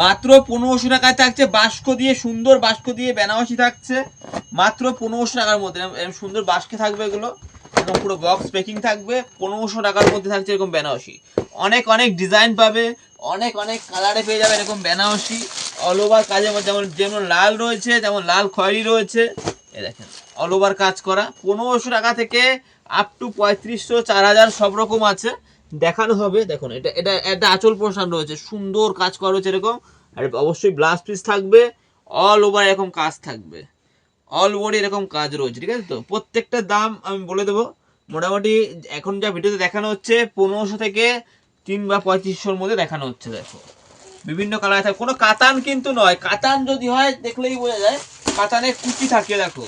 মাত্র 1500 টাকায় থাকছে বাস্কো দিয়ে, সুন্দর বাস্কো দিয়ে বেনারসি থাকছে মাত্র 1500 টাকার মধ্যে। এরকম সুন্দর বাস্কে থাকবে এগুলো, এরকম পুরো বক্স প্যাকিং থাকবে, 1500 টাকার মধ্যে থাকছে এরকম বেনারসি। অনেক অনেক ডিজাইন পাবে, অনেক অনেক কালারে পেয়ে যাবে এরকম বেনারসি অল ওভার কাজের মধ্যে। যেমন যেমন লাল রয়েছে, যেমন লাল খয়েরি রয়েছে, এই দেখেন অল ওভার কাজ করা। 1500 টাকা থেকে আপ টু 3500, 4000 সব রকম আছে, দেখানো হবে। দেখুন এটা এটা একটা আঁচল পোর্শন রয়েছে, সুন্দর কাজ করা রয়েছে এরকম। আর অবশ্যই ব্লাউজ পিস থাকবে, অল ওভার এরকম কাজ থাকবে, অল ওভার এরকম কাজ রয়েছে, ঠিক আছে তো। প্রত্যেকটার দাম আমি বলে দেবো, মোটামুটি এখন যা ভিডিওতে দেখানো হচ্ছে 1500 থেকে 3 বা 3500-র মধ্যে দেখানো হচ্ছে। দেখো বিভিন্ন কালার থাকে, কোনো কাতান কিন্তু নয়। কাতান যদি হয় দেখলেই বোঝা যায়, কাতানের কুচি থাকে। দেখো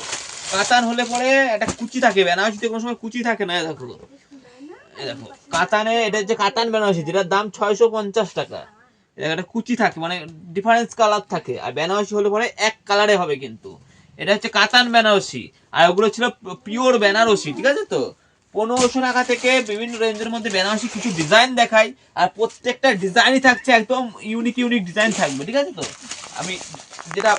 কাতান হলে পরে একটা কুচি থাকে, বেনারসিতে কোনো সময় কুচি থাকে না। দেখো দেখো কাতানে, এটা হচ্ছে কাতান বেনারসি, যেটার দাম 650 টাকা। একটা কুচি থাকে, মানে ডিফারেন্স কালার থাকে। আর বেনারসি হলে পরে এক কালারে হবে কিন্তু। এটা হচ্ছে কাতান বেনারসি, আর ওগুলো ছিল পিওর বেনারসি, ঠিক আছে তো। 1500 টাকা থেকে বিভিন্ন রেঞ্জের মধ্যে বেনারসি কিছু ডিজাইন দেখাই, আর প্রত্যেকটা ডিজাইনই থাকছে একদম ইউনিক ইউনিক ডিজাইন থাকবে, ঠিক আছে তো। আমি যেটা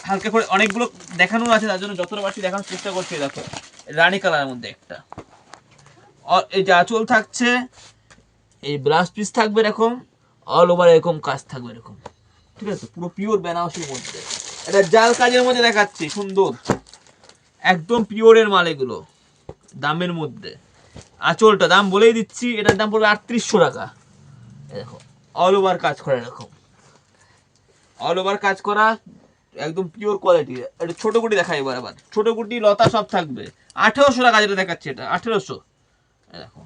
হালকা করে অনেকগুলো দেখানো আছে, তার জন্য যতটা পারছি দেখানোর চেষ্টা করছি। দেখো রানী কালারের মধ্যে একটা, এই যে আঁচল থাকছে, এই ব্লাউজ পিস থাকবে এরকম, অল ওভার এরকম কাজ থাকবে এরকম, ঠিক আছে। পুরো পিওর বেনারসির মধ্যে, এটা জাল কাজের মধ্যে দেখাচ্ছি, সুন্দর একদম পিওরের মাল এগুলো, দামের মধ্যে। আঁচলটা দাম বলেই দিচ্ছি, এটার দাম পড়বে 3800 টাকা। দেখো অল ওভার কাজ করা এরকম, অল ওভার কাজ করা একদম পিওর কোয়ালিটি। এটা ছোট গুটি দেখাই এবার, আবার ছোট গুটি লতা সব থাকবে। 1800 টাকা যেটা দেখাচ্ছে, এটা 1800। দেখো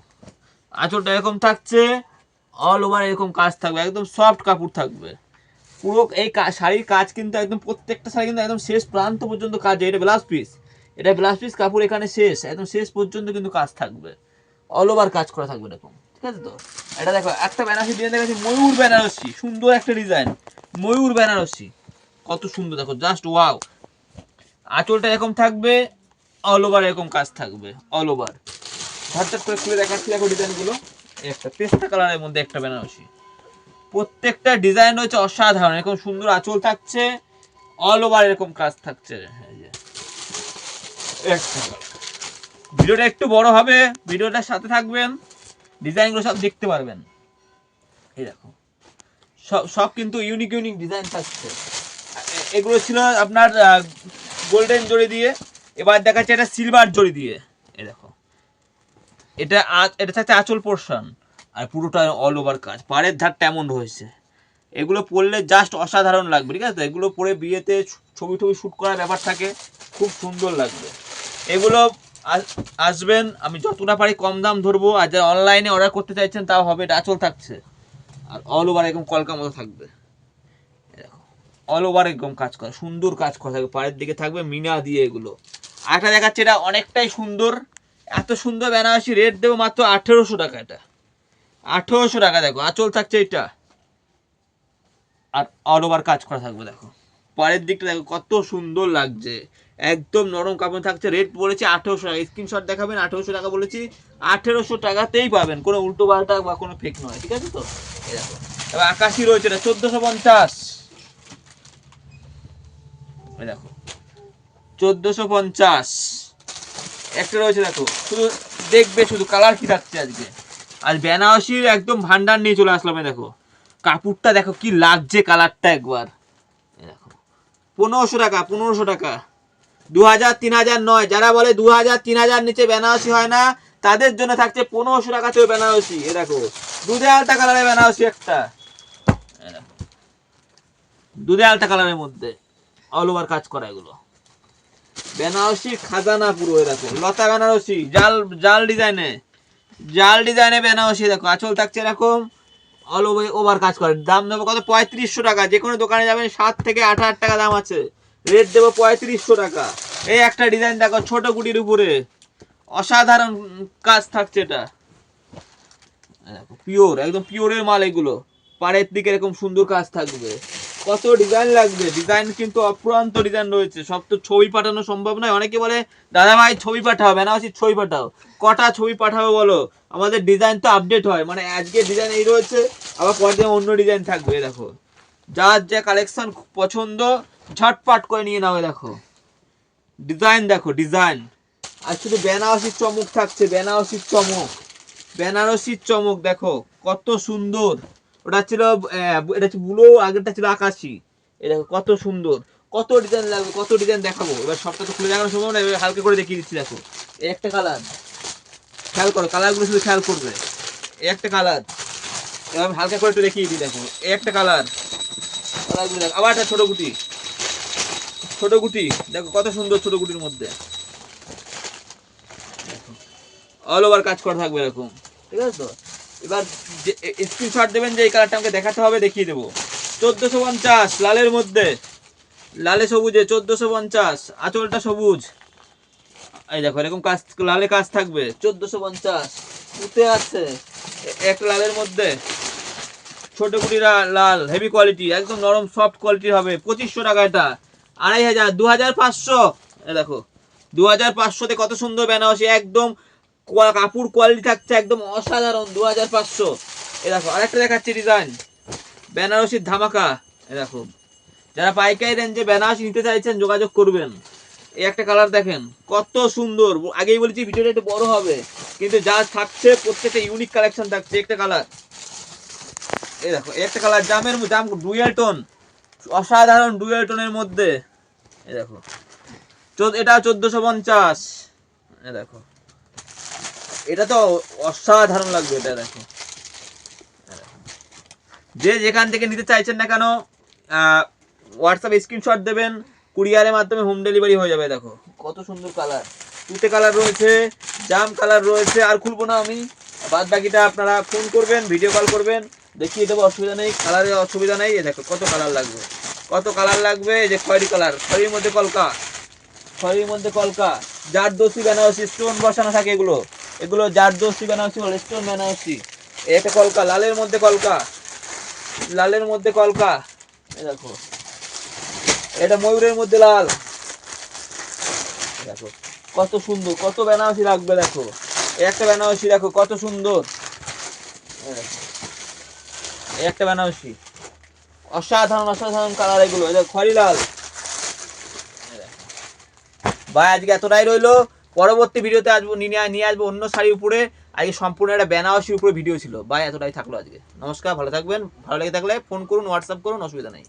আঁচলটা এরকম থাকছে, অল ওভার এরকম কাজ থাকবে, একদম সফট কাপড় থাকবে পুরো। এই শাড়ির কাজ কিন্তু একদম, প্রত্যেকটা শাড়ি কিন্তু একদম শেষ প্রান্ত পর্যন্ত কাজ। এটা ব্লাউজ পিস, এটা ব্লাউজ পিস কাপড় এখানে শেষ, একদম শেষ পর্যন্ত কিন্তু কাজ থাকবে, অল ওভার কাজ করা থাকবে এরকম, ঠিক আছে তো। এটা দেখো একটা বেনারসি ডিজাইন দেখাচ্ছি, ময়ূর বেনারসি, সুন্দর একটা ডিজাইন, ময়ূর বেনারসি, কত সুন্দর দেখো, জাস্ট ওয়াও। আঁচলটা এরকম থাকবে, অল ওভার এরকম কাজ থাকবে, অল ওভার। ঝটঝট করে খুলে দেখাচ্ছি দেখো ডিজাইনগুলো। একটা পেস্তা কালারের মধ্যে একটা বেনারসি, প্রত্যেকটা ডিজাইন রয়েছে অসাধারণ, এরকম সুন্দর আঁচল থাকছে, অল ওভার এরকম কাজ থাকছে। ভিডিওটা একটু বড় হবে, ভিডিওটার সাথে থাকবেন, ডিজাইনগুলো সব দেখতে পারবেন। এই দেখো সব সব কিন্তু ইউনিক ইউনিক ডিজাইন থাকছে। এগুলো ছিল আপনার গোল্ডেন জড়ি দিয়ে, এবার দেখাচ্ছে এটা সিলভার জড়ি দিয়ে। এই দেখো এটা এটা থাকছে আঁচল পোর্শন, আর পুরোটা অল ওভার কাজ, পাড়ের ধারটা এমন রয়েছে। এগুলো পরলে জাস্ট অসাধারণ লাগবে, ঠিক আছে। এগুলো পরে বিয়েতে ছবি টবি শ্যুট করার ব্যাপার থাকে, খুব সুন্দর লাগবে এগুলো। আসবেন, আমি যতটা পারি কম দাম ধরবো। আর যারা অনলাইনে অর্ডার করতে চাইছেন তাও হবে। এটা আঁচল থাকছে, আর অল ওভার এরকম কলকা মতো থাকবে, অল ওভার এরকম কাজ করা, সুন্দর কাজ করা থাকবে, পাড়ের দিকে থাকবে মিনা দিয়ে এগুলো। আরেকটা দেখাচ্ছে, এটা অনেকটাই সুন্দর, এত সুন্দর বেনারসি, রেট দেবো মাত্র 1800 টাকা। এটা 1800 টাকা। দেখো আঁচল থাকছে এটা, আর অল ওভার কাজ করা থাকবে। দেখো পরের দিকটা দেখো কত সুন্দর লাগছে, একদম নরম কাপড় থাকছে। রেট বলেছি 1800 টাকা, স্ক্রিনশট দেখাবেন। 1800 টাকা বলেছি, 1800 টাকাতেই পাবেন, কোনো উল্টো পাল্টা বা কোনো ফেক নয়, ঠিক আছে তো। দেখো এবার আকাশি রয়েছে, এটা 1450। দেখো 1450 একটা রয়েছে। দেখো শুধু দেখবে, শুধু কালার কি থাকছে আজকে। আজ বেনারসির একদম ভান্ডার নিয়ে চলে আসলাম। দেখো কাপড়টা দেখো কি লাগছে, কালারটা একবার দেখো। 1500 টাকা, 1500 টাকা, 2000 3000 নয়। যারা বলে 2000 3000 নিচে বেনারসি হয় না, তাদের জন্য থাকছে 1500 টাকাতেও বেনারসি। এ দেখো দুধে আলতা কালারের বেনারসি একটা, দুধে আলতা কালারের মধ্যে অল ওভার কাজ করা। এগুলো বেনারসি খাজানা পুরো। দেখো লতা বেনারসি, জাল জাল ডিজাইনে, জাল ডিজাইনে বেনারসি। দেখো আঁচল থাকছে এরকম, অল ওভার কাজ করে। দাম দেবো কত? 3500 টাকা। যে কোনো দোকানে যাবেন 7 থেকে 8000 টাকা দাম আছে, রেট দেবো 3500 টাকা। এই একটা ডিজাইন দেখো ছোট গুটির উপরে, অসাধারণ কাজ থাকছে। এটা পিওর, একদম পিওরের মাল এগুলো। পাড়ের দিকে এরকম সুন্দর কাজ থাকবে, কত ডিজাইন লাগবে। ডিজাইন কিন্তু অফুরন্ত ডিজাইন রয়েছে, সব তো ছবি পাঠানো সম্ভব নয়। অনেকে বলে দাদা ভাই ছবি পাঠাও, বেনারসি ছবি পাঠাও। কটা ছবি পাঠাবো বলো, আমাদের ডিজাইন তো আপডেট হয়। মানে আজকে ডিজাইন এই রয়েছে, আবার পরের দিন অন্য ডিজাইন থাকবে। দেখো যার যে কালেকশন পছন্দ ঝটপট করে নিয়ে নাও। দেখো ডিজাইন, দেখো ডিজাইন। আর শুধু বেনারসির চমক থাকছে, বেনারসির চমক, বেনারসির চমক। দেখো কত সুন্দর। ওটা ছিল এটা হচ্ছে বুলো, আগেরটা ছিল আকাশি। এই দেখো কত সুন্দর, কত ডিজাইন লাগবে, কত ডিজাইন দেখাবো। এবার সবটা তো খুলে দেখানো সম্ভব না, এবার হালকা করে দেখিয়ে দিচ্ছি। দেখো এই একটা কালার, খেয়াল করো কালারগুলো শুধু খেয়াল করবে। এই একটা কালার, এবার আমি হালকা করে একটু দেখিয়ে দিই। দেখো এই একটা কালার, কালারগুলো দেখো। আবার একটা ছোট গুটি, ছোট গুটি দেখো কত সুন্দর, ছোট গুটির মধ্যে অল ওভার কাজ করা থাকবে এরকম, ঠিক আছে তো। এবার যে স্ক্রিনশট দেবেন যে এই কালারটা আমাকে দেখাতে হবে, দেখিয়ে দেবো। 1450 লালের মধ্যে, লালে সবুজে 1450, আঁচলটা সবুজ। এই দেখো এরকম কাজ, লালে কাজ থাকবে 1450। উঠে আছে একটা লালের মধ্যে, ছোট কুটিরা লাল, হেভি কোয়ালিটি, একদম নরম সফট কোয়ালিটি হবে। 2500 টাকা এটা, 2500, 2500। দেখো 2500তে কত সুন্দর বেনারসি, একদম কাপড় কোয়ালিটি থাকছে একদম অসাধারণ। 2500। এ দেখো আরেকটা দেখাচ্ছি ডিজাইন, বেনারসির ধামাকা। এ দেখো যারা পাইকারি রেঞ্জে বেনারসি নিতে চাইছেন যোগাযোগ করবেন। এই একটা কালার দেখেন কত সুন্দর। আগেই বলেছি ভিডিওটা একটু বড় হবে, কিন্তু যা থাকছে প্রত্যেকটা ইউনিক কালেকশন থাকছে। একটা কালার, এই দেখো একটা কালার, জামের জাম ডুয়েল টোন, অসাধারণ ডুয়েল টোনের মধ্যে। এই দেখো এটা 1450। এই দেখো এটা তো অসাধারণ লাগবে। এটা দেখো যে যেখান থেকে নিতে চাইছেন না কেন হোয়াটসঅ্যাপে স্ক্রিনশট দেবেন, কুরিয়ারের মাধ্যমে হোম ডেলিভারি হয়ে যাবে। দেখো কত সুন্দর কালার, তুতে কালার রয়েছে, জাম কালার রয়েছে। আর খুলবো না আমি, বাদ বাকিটা আপনারা ফোন করবেন, ভিডিও কল করবেন, দেখিয়ে দেবো, অসুবিধা নেই। কালারের অসুবিধা নেই। দেখো কত কালার লাগবে, কত কালার লাগবে। এই যে খয়েরি কালার, খয়েরির মধ্যে কলকা, খয়েরির মধ্যে কলকা, জারদোসি বেনারসি, স্টোন বসানো থাকে এগুলো, এগুলো জারদোসি বেনারসি বলে, স্টোন বেনারসি। এই একটা কলকা, লালের মধ্যে কলকা, লালের মধ্যে কলকা। এই দেখো এটা ময়ূরের মধ্যে লাল। দেখো কত সুন্দর, কত বেনারসি লাগবে। দেখো একটা বেনারসি দেখো কত সুন্দর। একটা বেনারসি অসাধারণ, অসাধারণ কালার এগুলো। এটা খয়েরি লাল। ভাই আজকে এতটাই রইলো, পরবর্তী ভিডিওতে আসবো, নিয়ে আসবো অন্য শাড়ির উপরে। আজকে সম্পূর্ণ একটা বেনারসির উপরে ভিডিও ছিল। ভাই এতটাই থাকলো আজকে। নমস্কার, ভালো থাকবেন। ভালো লেগে থাকলে ফোন করুন, হোয়াটসঅ্যাপ করুন, অসুবিধা নেই।